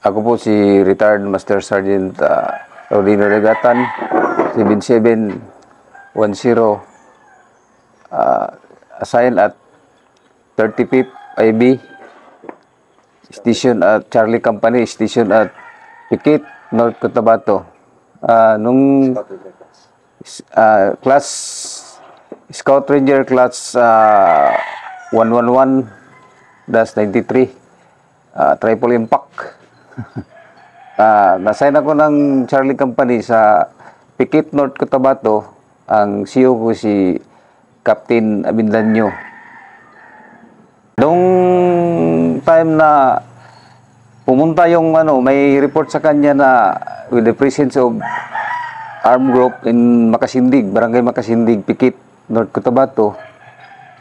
Ako po si retired Master Sergeant Rodino Regatan, 7710, assigned at 35th IB, station at Charlie Company, station at Pikit, North Cotabato. Nung class Scout Ranger class 111-93, triple impact. Nasign ako ng Charlie Company sa Pikit, North Cotabato. Ang CEO ko si Captain Abindanyo. Noong time na pumunta yung may report sa kanya na with the presence of armed group in Makasindig, Barangay Makasindig, Pikit, North Cotabato.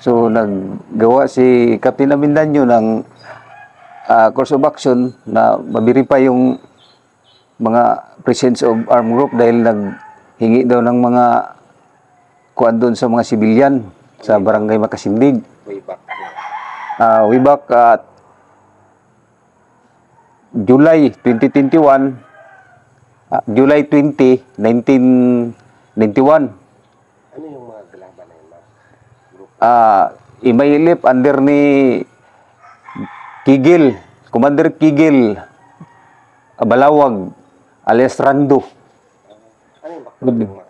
So naggawa si Captain Abindanyo ng course of action na ma-verify yung mga presence of armed group dahil naghingi daw ng mga kuan doon sa mga civilian sa Barangay Makasindig. Way back at July 2021, July 20, 1991. Ano yung mga kalaban na yun, Imailip under ni Kigil, Commander Kigil Balawag, alias Rando. Ano yung mga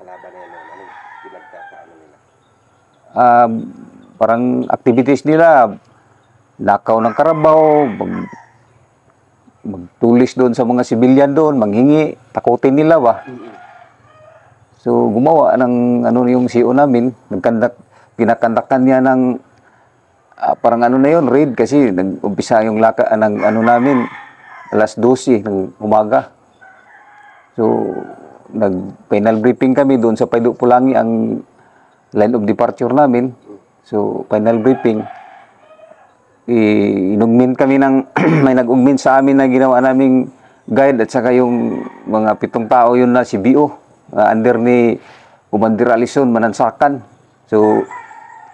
kalaban na yun? Ano yung pinagkakaano nila? Parang activities nila, nakaw ng karabaw, magtulis doon sa mga sibilyan doon, manghingi, takutin nila ba? So gumawa ng yung CEO namin, kinakandakan niya ng parang na yun, raid kasi nag-umpisa yung laka ng namin alas 12 ng umaga. So nag-final briefing kami doon sa Paido Pulangi, ang line of departure namin. So final briefing, inugmin kami ng may nag-ugmin sa amin na ginawa naming guide at saka yung mga 7 tao yun na si BO under ni Commander Alison Manansakan. So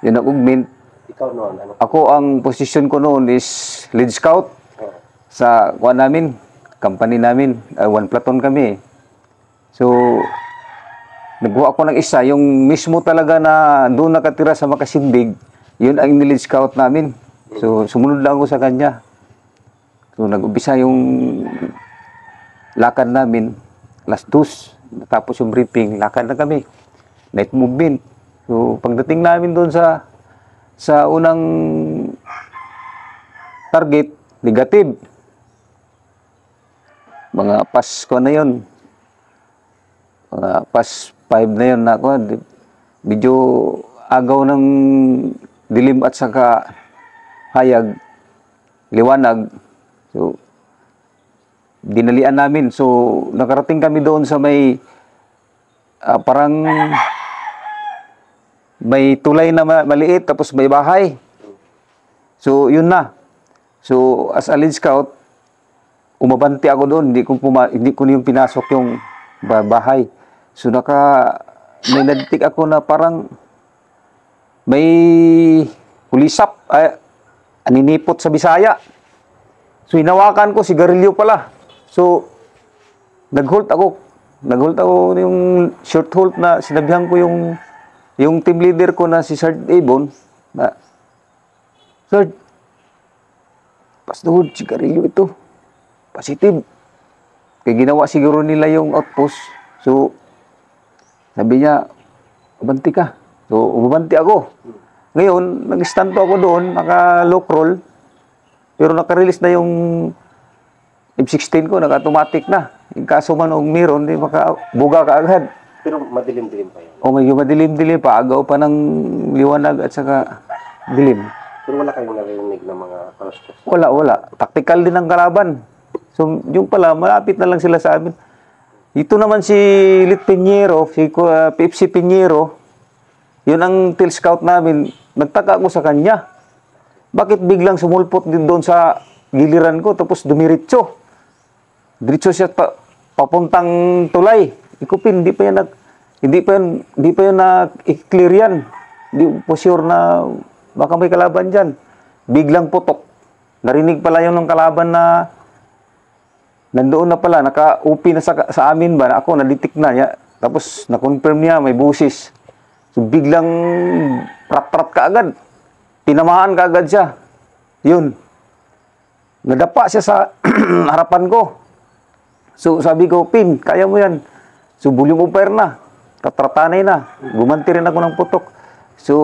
yun nag-ugmin. Ikaw noon, ano? Ako, ang position ko noon is lead scout sa kuan namin, company namin, 1 platoon kami. So nagbuha ako ng isa, yung mismo talaga na doon nakatira sa Makasindig, yun ang lead scout namin. So sumunod lang ako sa kanya. So nag-umpisa yung lakad namin alas 2, natapos yung briefing, lakad na kami, night movement. So pagdating namin doon sa unang target, negative. Mga Pasko na yun. Mga pas 5 na yun na ako. Medyo agaw ng dilim at saka hayag, liwanag. So dinalian namin. So nakarating kami doon sa may parang may tulay na maliit, tapos may bahay. So yun na. So as a lead scout, umabanti ako doon, hindi ko yung pinasok yung bahay. So may naditik ako na parang may hulisap, aninipot sa Bisaya. So hinawakan ko, sigarilyo pala. So nag-hold ako yung short hold na sinabihan ko yung team leader ko na si Sergeant Avon na, Sir, pastuhod, sigarilyo ito. Positive. Kaya ginawa siguro nila yung outpost. So, sabi niya, umanti ka. So, umabanti ako. Ngayon, nag-stand ako doon, naka-lock roll. Pero naka-release na yung M16 ko, naka-automatic na. Yung kaso man o meron, di makabuga ka agad. Pero madilim-dilim pa yun. O medyo madilim-dilim pa. Agaw pa ng liwanag at saka dilim. Pero wala kayong narinig ng mga cross-cross? Wala. Tactical din ang kalaban. So, yung pala, malapit na lang sila sa amin. Ito naman si Lit Piñero, si PFC Piñero, yun ang tail scout namin. Nagtaka ako sa kanya. Bakit biglang sumulpot din doon sa giliran ko, tapos dumiritso? Diretso siya papuntang tulay. Ikupin, hindi pa yan na-clear yan. Hindi po sure na baka may kalaban dyan. Biglang putok. Narinig pala yung ng kalaban na nandoon na pala, naka-UP na sa amin ba, na ako, naditik na niya. Tapos, na-confirm niya, may busis. So, biglang prat-prat ka agad. Tinamaan ka agad siya. Yun. Nadapa siya sa harapan ko. So, sabi ko, Pin, kaya mo yan. So, bulyong umpire na. Tatratanay na. Gumanti rin ako ng putok. So,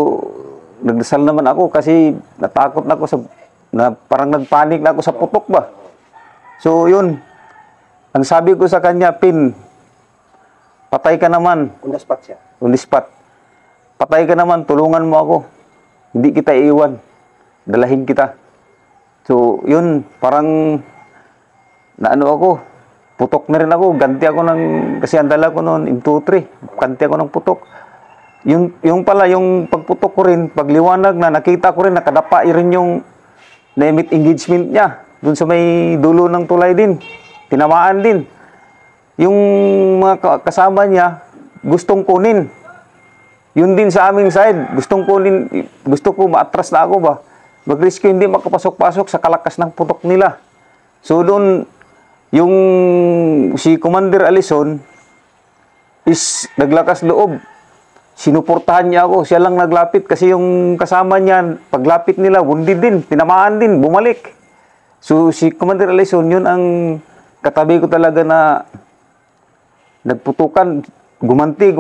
nagdasal naman ako kasi natakot na ako parang nagpanik na ako sa putok ba. So, yun. Ang sabi ko sa kanya, Pin, patay ka naman. On the spot siya. On the spot. Patay ka naman, tulungan mo ako. Hindi kita iiwan. Dalahin kita. So, yun, parang naano ako. Putok na rin ako. Ganti ako kasi ang dala ko noon, M23. Ganti ako ng putok. Yung pala, yung pagputok ko rin, pagliwanag na, nakita ko rin, nakadapa rin yung na-emit engagement niya. Doon sa may dulo ng tulay din. Tinamaan din. Yung mga kasama niya, gustong kunin. Yun din sa aming side. Gustong kunin, gusto ko maatras na ako ba. Mag-rescue, hindi makapasok-pasok sa kalakas ng putok nila. So doon, yung si Commander Alison is naglakas loob. Sinuportahan niya ako. Siya lang naglapit kasi yung kasama niya, paglapit nila, wounded din, tinamaan din, bumalik. So si Commander Alison, yun ang katabi ko talaga na nagputukan, gumanti.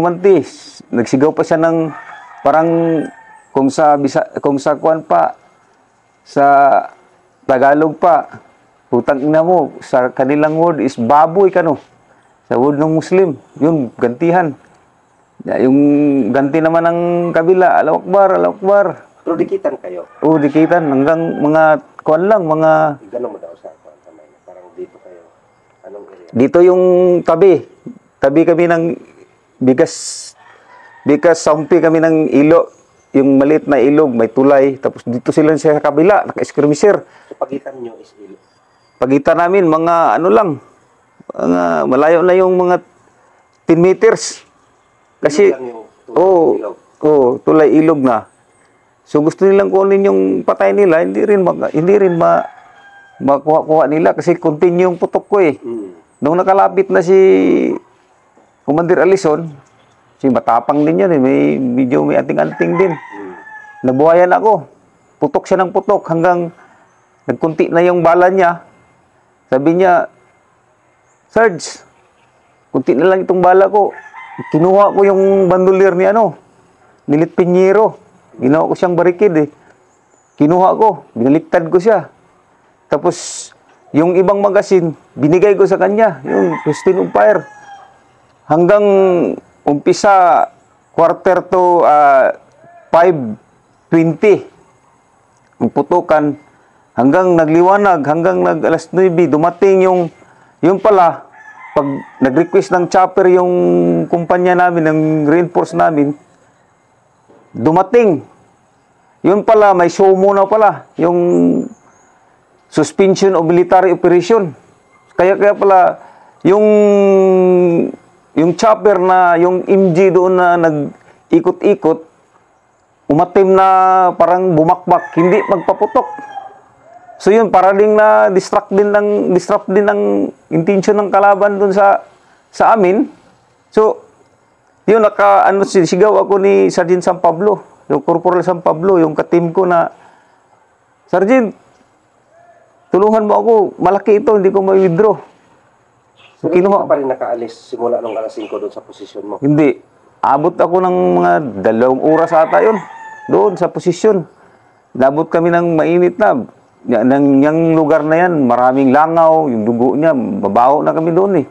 Nagsigaw pa siya ng parang kung sa kuan pa, sa Tagalog pa, putang ina mo, sa kanilang word is baboy kano. Sa word ng Muslim, yun, gantihan. Yung ganti naman ng kabila, Allahu Akbar, Allahu Akbar. Pero dikitan kayo. Oo, dikitan. Hanggang mga, kuan lang, mga... Gano'n mo daw sa kuan kamay. Parang dito kayo. Anong area? Dito yung tabi. Tabi kami ng bigas, sampi kami ng ilo. Yung maliit na ilog, may tulay. Tapos dito sila sa kabila, naka-skirmisher. So, pagitan nyo is ilo. Pagitan namin, mga ano lang, mga, malayo na yung mga 10 meters. Kasi, tulay ilog na. So gusto nilang kunin yung patay nila, hindi rin makuha-kuha nila kasi continue yung putok ko eh. Nung nakalapit na si Commander Alison, si matapang din yan eh, may anting-anting din. Nabuhayan ako. Putok siya ng putok hanggang nagkunti na yung bala niya. Sabi niya, Sarge, kunti na lang itong bala ko. Kinuha ko yung bandolier ni Milit Piñero. Ginawa ko siyang barikid eh. Kinuha ko, binaliktad ko siya. Tapos, yung ibang magasin, binigay ko sa kanya, yung Christine Umpire. Hanggang umpisa, quarter to 5:20, ang putukan, hanggang nagliwanag, hanggang alas 9, dumating yung pala, pag nag-request ng chopper yung kumpanya namin, ng reinforce namin, dumating. Yun pala, may show muna pala, yung suspension of military operation. Kaya pala, yung chopper na, yung MG doon na nag-ikot-ikot, umatim na parang bumakbak, hindi magpaputok. So yun, para din na disrupt din ng intention ng kalaban doon sa amin. So, yun, sigaw ako ni Sergeant San Pablo, yung Corporal San Pablo, yung katim ko na, Sergeant, tulungan mo ako, malaki ito, hindi ko ma-withdraw. So, kinuha pa rin nakaalis simula nung alas 5 doon sa posisyon mo? Hindi. Abot ako ng mga 2 oras ata yun, doon sa posisyon. Nabot kami ng mainit na. Yung lugar na yan, maraming langaw, yung dugo niya, babaho na kami doon eh.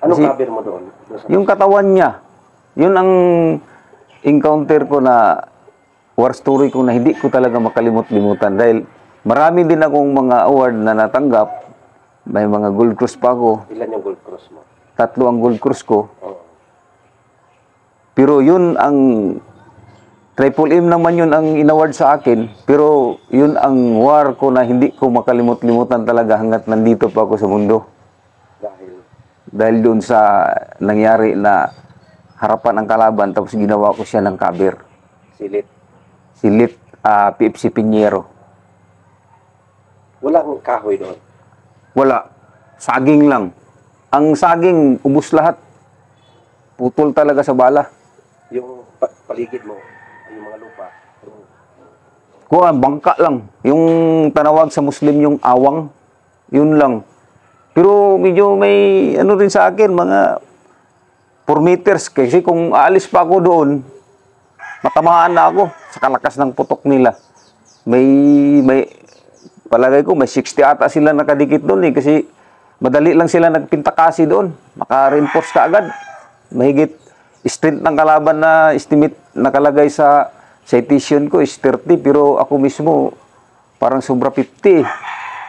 Anong cover mo doon? Yung katawan niya. Yun ang encounter ko na war story ko na hindi ko talaga makalimut-limutan. Dahil marami din akong mga award na natanggap. May mga gold cross pa ako. Ilan yung gold cross mo? 3 ang gold cross ko. Oo. Pero yun ang Triple M naman yun ang inaward sa akin, pero yun ang war ko na hindi ko makalimut-limutan talaga hanggat nandito pa ako sa mundo. Dahil doon sa nangyari na harapan ng kalaban, tapos ginawa ko siya ng cover. Silit, PFC Piñero. Walang kahoy doon? Wala. saging lang. Ang saging, ubus lahat. Putol talaga sa bala. Yung paligid mo, yung mga lupa, Kuha, bangka lang. Yung tanawag sa Muslim yung awang, yun lang. Pero medyo may ano rin sa akin, mga 4 meters. Kasi kung aalis pa ako doon, matamaan na ako sa kalakas ng putok nila. Palagay ko, may 60 ata sila nakadikit doon eh. Kasi madali lang sila nagpintakasi doon. Maka-reinforce ka agad. Mahigit strength ng kalaban na estimate nakalagay sa citation ko is 30. Pero ako mismo, parang sobra 50 eh.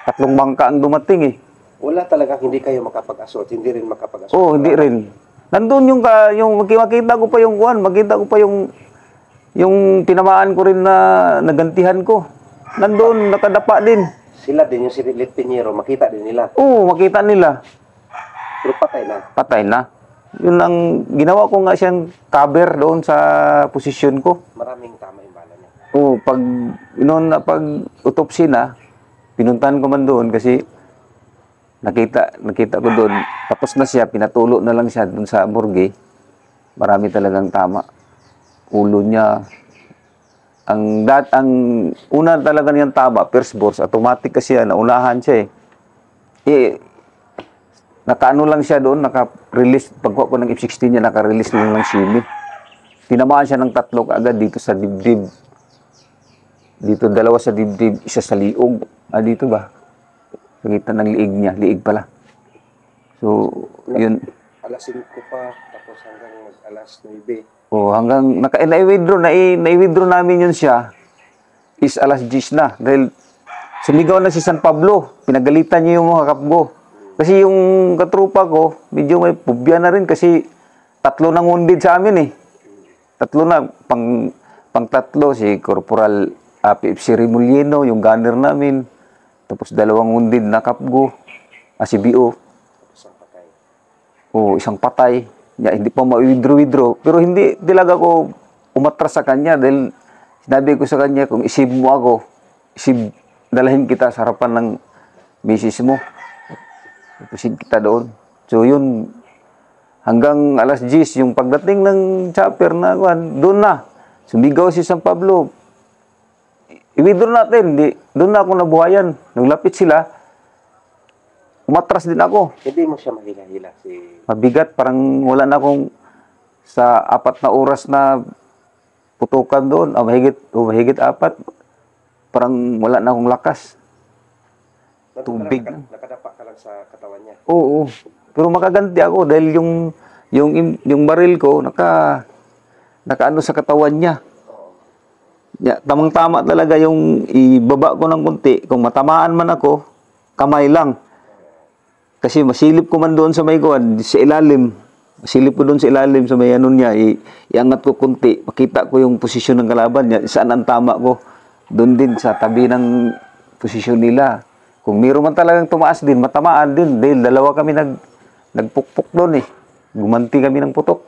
3 bangka ang dumating eh. wala talagang hindi kayo makapag-assault, hindi rin makapag-assault. Oo, hindi rin. Nandun yung makita ko pa yung kuwan, makita ko pa yung tinamaan ko rin na nagantihan ko. Nandun, nakadapa din. Sila din, yung si Lit Pinheiro, makita din nila. Oo, makita nila. Pero patay na. Patay na. Yun ang ginawa ko nga siyang cover doon sa posisyon ko. Maraming tama yung bala niya. Oo, pag autopsy na, pinuntahan ko man doon kasi nakita ko doon. Tapos na siya, pinatulo na lang siya doon sa morgue. Marami talagang tama. Ulo niya. Ang una talaga niyang tama, first burst, automatic kasi yan, naunahan siya eh. Nakaano lang siya doon, naka-release, pagkuha ko ng F-16 niya, naka-release lang ng shimi. Tinamaan siya ng 3 agad dito sa dibdib. Dito, 2 sa dibdib, 1 sa liog. Dito ba? Nakita ng liig niya, liig pala. So, yun. Alas 5 pa, tapos hanggang alas 9. Oh, hanggang nai-withdraw namin yun siya is alas 10 na dahil sumigaw na si San Pablo, pinagalitan niya yung mga kapgo. Kasi yung katrupa ko, medyo may pubya na rin kasi 3 nang wounded sa amin eh. 3 na, pang 3 si Corporal PFC Remulino, yung gunner namin. Tapos 2 wounded na kapgo, si BO. Isang patay. Oh, isang patay. Hindi pa ma-withdraw. Pero hindi talaga ako umatras sa kanya dahil sinabi ko sa kanya, kung isib mo ako, dalahin kita sa harapan ng misis mo. Ipusin kita doon. So yun, hanggang alas 10, yung pagdating ng chopper na, doon na. Sumigaw si San Pablo. I-withdraw natin. Doon na ako nabuhayan. Naglapit sila. Umatras din ako. Hindi mo siya mahila-hila Mabigat, parang wala na akong sa 4 na oras na putukan doon. Mahigit 4. Parang wala na akong lakas. Tubig. Nakadapa ka lang sa katawan niya. Oo. Pero makaganti ako dahil yung baril ko nakaano sa katawan niya. Tamang-tama talaga yung ibaba ko ng kunti. Kung matamaan man ako, kamay lang. Kasi masilip ko man doon sa may kuwan, sa ilalim. Masilip ko doon sa ilalim sa may ano niya, iangat ko kunti. Makita ko yung posisyon ng kalaban niya. Saan ang tama ko? Doon din sa tabi ng posisyon nila. Kung mayroon man talagang tumaas din, matamaan din. Dahil 2 kami nagpukpok doon eh. Gumanti kami ng putok.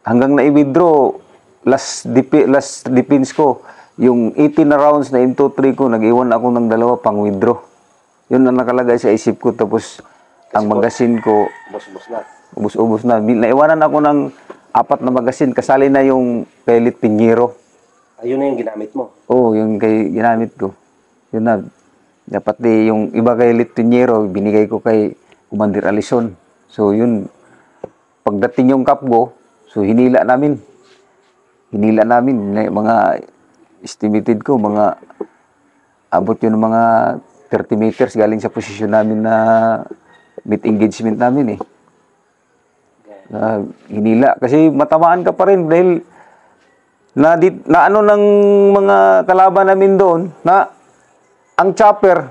Hanggang na-withdraw, last defense ko, yung 18 na rounds na M23 ko, nag-iwan ako ng 2 pang withdraw. Yun ang nakalagay sa isip ko. Tapos, ang magasin ko, ubos-ubos na. Naiwanan ako ng 4 na magasin. Kasali na yung kay Lit Pinheiro. Ayun na yung ginamit mo? Oo, yung ginamit ko. Yun na. Dapat yung iba kay Lit Pinheiro, binigay ko kay Commander Alison. So, yun. Pagdating yung kapgo, so hinila namin. Mga estimated ko, mga abot yun ng mga 30 meters galing sa posisyon namin na meet engagement namin eh. Hinila. Kasi matamaan ka pa rin dahil na ano ng mga kalaban namin doon na ang chopper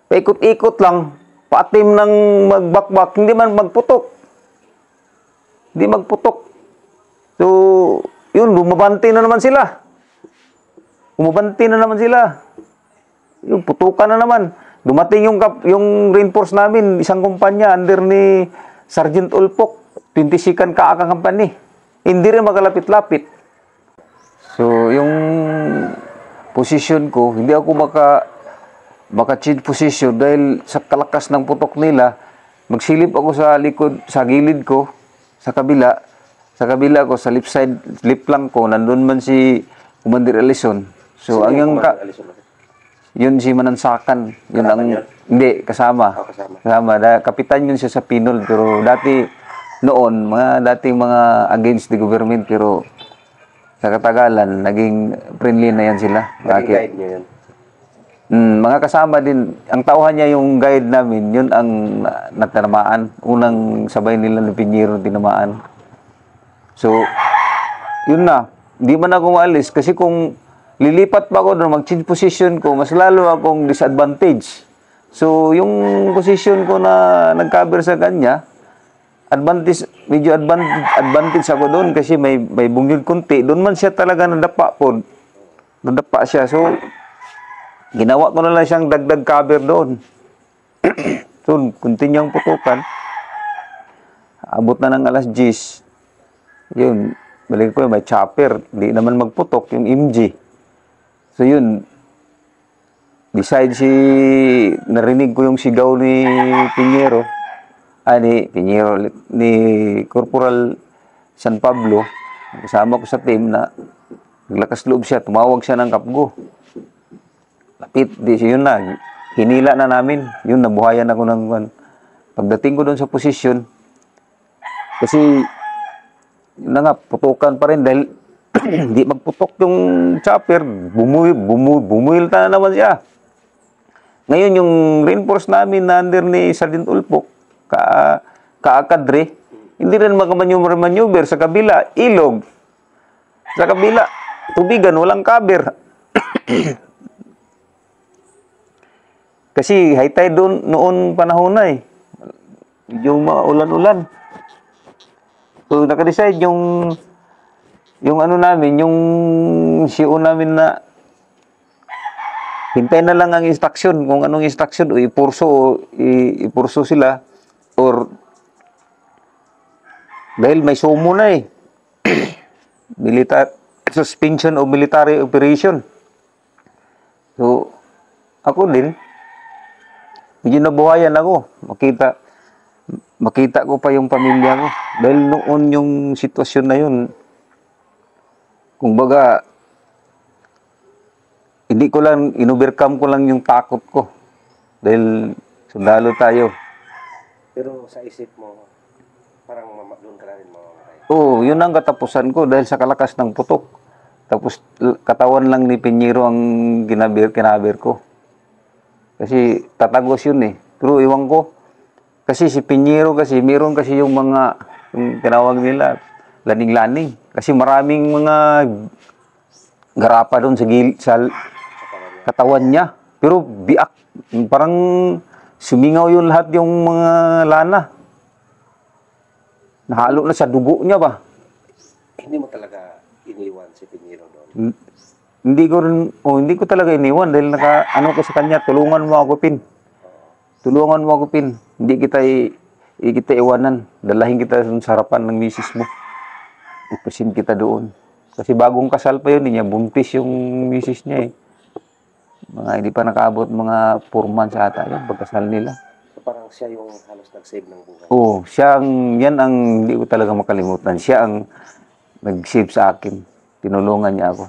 paikot-ikot lang, paatim ng magbakbak, hindi man magputok. Hindi magputok. So, yun, bumabanti na naman sila. Yung putukan na naman. Dumating yung reinforce namin, isang kumpanya under ni Sergeant Ulpok, 22nd Kaaka Company. Hindi rin makalapit-lapit. So, yung position ko, hindi ako maka-change position dahil sa kalakas ng putok nila, magsilip ako sa likod, sa gilid ko, sa kabila ko, sa left side, left lang ko, nandun man si Commander Alison. So, ang yung yun si Manansakan. Yun ang, hindi, kasama. Kasama. Kapitan yun siya sa Pinol, pero dati, noon, dating mga against the government, pero sa katagalan, naging friendly na yan sila. Naging guide nyo yun? Mga kasama din. Ang tauhan niya yung guide namin, yun ang natinamaan. Unang sabay nila ng Piñero tinamaan. So, yun na. Hindi man ako maalis kasi kung lilipat pa ako doon, mag-change position ko, mas lalo akong disadvantage. So, yung position ko na nag-cover sa kanya, medyo advantage ako doon kasi may bungyod kunti. Doon man siya talaga nadapa po. Nadapa siya. So, ginawa ko na lang siyang dagdag cover doon. So, continue ang putukan. Abot na ng alas 10. Yun, balik ko may chopper. Di naman magputok, yung MG. So, yun. Narinig ko yung sigaw ni Piñero. Ni Corporal San Pablo. Kasama ko sa team na naglakas loob siya. Tumawag siya ng kapgo. Lapit, yun na. Hinila na namin. Yun, nabuhayan ako ng pagdating ko doon sa posisyon. Kasi, yun na nga, putukan pa rin dahil hindi magputok yung chopper. Bumuil na naman siya. Ngayon, yung reinforce namin na under ni Sergeant Ulpok, kaakadre, hindi rin makamaneuver sa kabila, ilog. Sa kabila, tubigan, walang cover. Kasi high tide doon noon panahon na eh. Yung ulan-ulan. So naka-decide yung ano namin, yung CEO namin na hintay na lang ang instruction, kung anong instruction o ipurso sila or dahil may sumo na eh. Suspension of military operation. So ako din medyo nabuhayan ako. Makita ko pa yung pamilya ko. Dahil noon yung sitwasyon na yun, kumbaga, in-overcome ko lang yung takot ko. Dahil sundalo tayo. Pero sa isip mo, parang doon ka na rin mamamatay. Oo, yun ang katapusan ko dahil sa kalakas ng putok. Tapos katawan lang ni Piñero ang kinaber ko. Kasi tatagos yun eh. Pero iwan ko. Kasi si Piñero meron kasi yung tinawag nila, laning-laning. Kasi maraming mga garapa doon sa katawan niya. Pero biak. Parang sumingaw yung lahat yung mga lana. Nahalo na sa dugo niya ba? Hindi mo talaga iniwan si Piñero doon? Hindi ko talaga iniwan dahil ko sa kanya, tulungan mo ako, Pin. Tulungan mo ako, Pin. Hindi kita iwanan. Dalahin kita sa harapan ng misis mo. Ipasin kita doon. Kasi bagong kasal pa yun, niya buntis yung misis niya eh. Hindi pa nakaabot mga 4 months ata yun, pagkasal nila. So parang siya yung halos nag-save ng buhay? Oo, yan ang hindi ko talaga makalimutan. Siya ang nag-save sa akin. Tinulungan niya ako.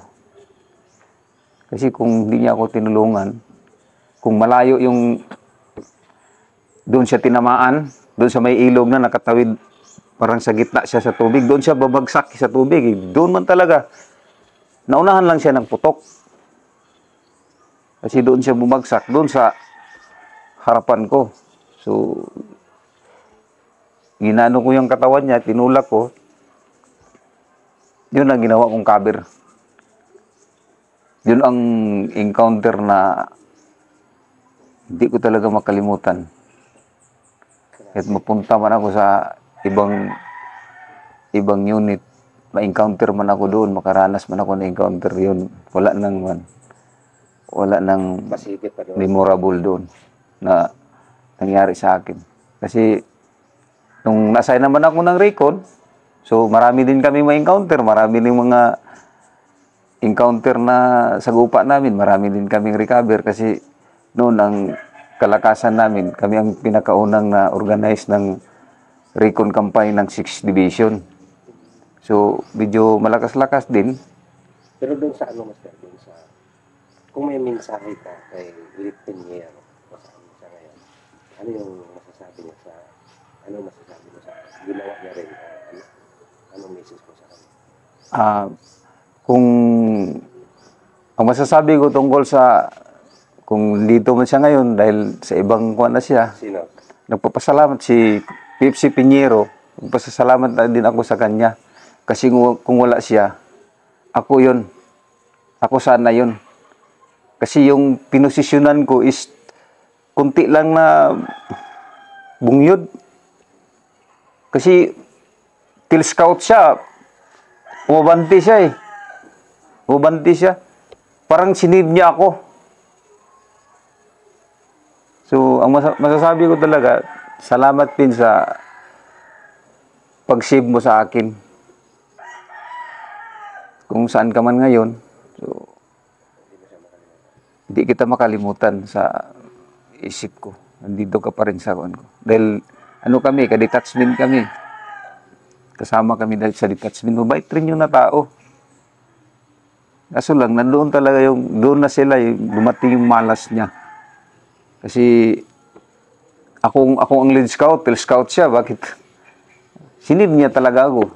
Kasi kung hindi niya ako tinulungan, kung malayo yung doon siya tinamaan, doon sa may ilog na nakatawid, parang sa gitna siya sa tubig, doon siya babagsak sa tubig. Doon man talaga, naunahan lang siya ng putok. Kasi doon siya bumagsak, doon sa harapan ko. So, ginano ko yung katawan niya, tinulak ko, yun ang ginawa kong cover. Yun ang encounter na hindi ko talaga makalimutan. Kahit mapunta man ako sa ibang unit, ma-encounter man ako doon, makaranas man ako na encounter yun. Wala nang memorable doon na nangyari sa akin. Kasi nung nasa naman ako ng recon, so marami din kami ma-encounter, marami din mga encounter na sagupa namin, marami din kaming recover kasi noon ang kalakasan namin, kami ang pinakaunang na organize ng recon campaign ng 6th Division. So, medyo malakas-lakas din. Pero doon sa ano, Master, doon sa, kung may mensahe ka kay Lit Piñero, kasama siya ngayon, ano yung masasabi niya sa, ano masasabi mo sa ginawa niya rin, anong message mo sa kanya? Kung ang masasabi ko tungkol sa kung dito man siya ngayon dahil sa ibang kuwan na siya, Sino? nagpapasalamat si Pipsi Piñero, nagpapasalamat na din ako sa kanya. Kasi kung wala siya, ako yun. Ako sana yun. Kasi yung pinosisyonan ko is kunti lang na bungyod. Kasi till scout siya, umabanti siya eh. Umabanti siya. Parang sinib niya ako. So, ang masasabi ko talaga, salamat din sa pag-save mo sa akin. Kung saan ka man ngayon, so, hindi kita makalimutan sa isip ko. Nandito ka pa rin sa kuwan ko. Dahil, ano kami, ka-detachment kami. Kasama kami dahil sa detachment. Mabait rin yung na tao. Kaso lang, nandoon talaga yung, doon na sila, dumating yung malas niya. Kasi, ako ang lead scout, till scout siya, bakit? Sinib niya talaga ako.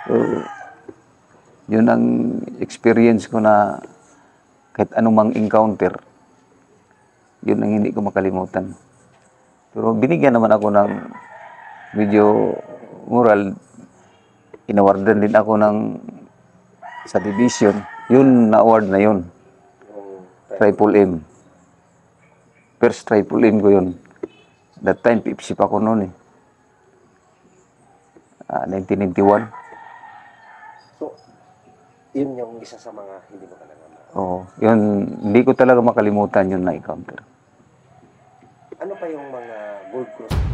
So, yun ang experience ko na kahit anumang encounter, yun ang hindi ko makalimutan. Pero binigyan naman ako ng medyo moral. Inawardan din ako ng sa division. Yun na-award na yun. Yung Triple M. First Triple M ko yun. That time, Pipsi pa ko noon eh. 1991. So, yun yung isa sa mga hindi mo talaga Oo. Yun, hindi ko talaga makalimutan yun na encounter. Ano pa yung mga gold cross